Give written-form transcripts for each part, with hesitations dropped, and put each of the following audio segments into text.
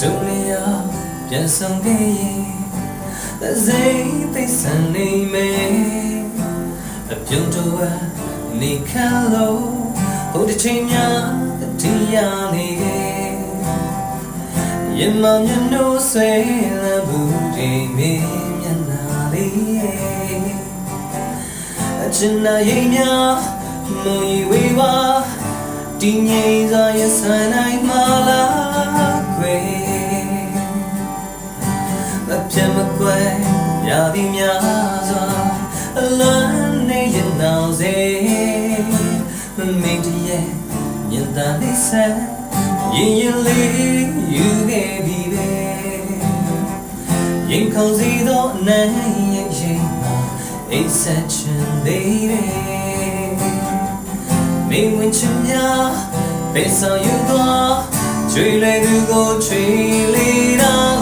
Duniaပြန်ဆောင်ခဲ့ရင်စိတ်သိဆန်နေမယ်အပြုံးတော်နေခံလို့ဟိုတစ်ချိန်များတရားနေခဲ့ရင်မမျက်နှာဆွဲလမ်းဘူးဒီမင်းမျက်နှာလေးအချင်နာရင်များမွေဝေးပါဒီငိမ့်စွာရဆိုင်နိုင်မလားခွေမပြတ်မကွယ်ရသည်များစွာအလန်းနေရင်နောက်စေမမေ့တရဲ့ညင်သာနေဆက်ရင်ရင်လေးယူခဲ့ပြီပဲရင်ခုန်စီသောနိုင်ရဲ့ရင်မှာအိတ်ဆက်ချင်သေးတယ်မိဝင်ချင်များပဲဆောင်ယူသွားချွေလေသူကိုချွေလေတော့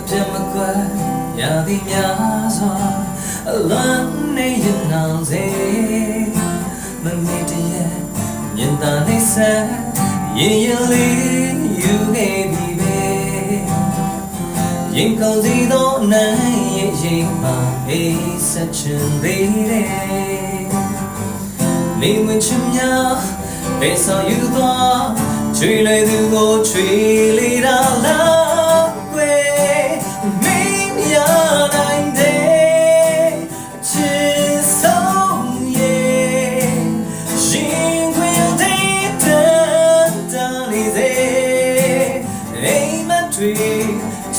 ပြတ်မကွယ်ရသည်များစွာအလန်းနေရင်နောက်စေမမေ့တရဲ့ညင်သာနေဆက်ရင်ရင်လေးယူခဲ့ပြီပဲရင်ခုန်စီသောနိုင်ရဲ့ရင်မှာအိတ်ဆက်ချင်သေးတယ်မိဝင်ချင်များပဲဆောင်ယူသွားချွေလေသူကိုချွေလေတာလား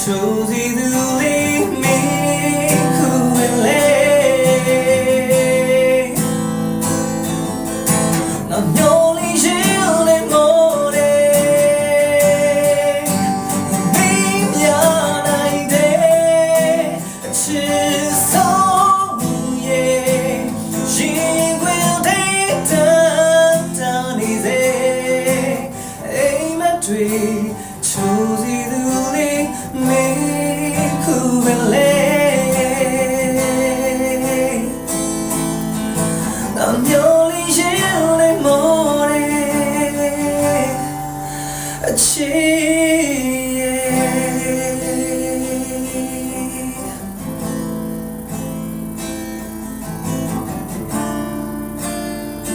ချိုးစီသူလေးမင်းခုဝင်လေနောက်ညိုလေးရင်လေးမိုးလေးမင်းများနိုင်တဲ့အချစ်ဆုံးရဲ့ရင်ခွင်တဲ့တန်းနေစေအိမ်မတွေ့ချိုးစီသူလေးme kubele I'm yoli yele more a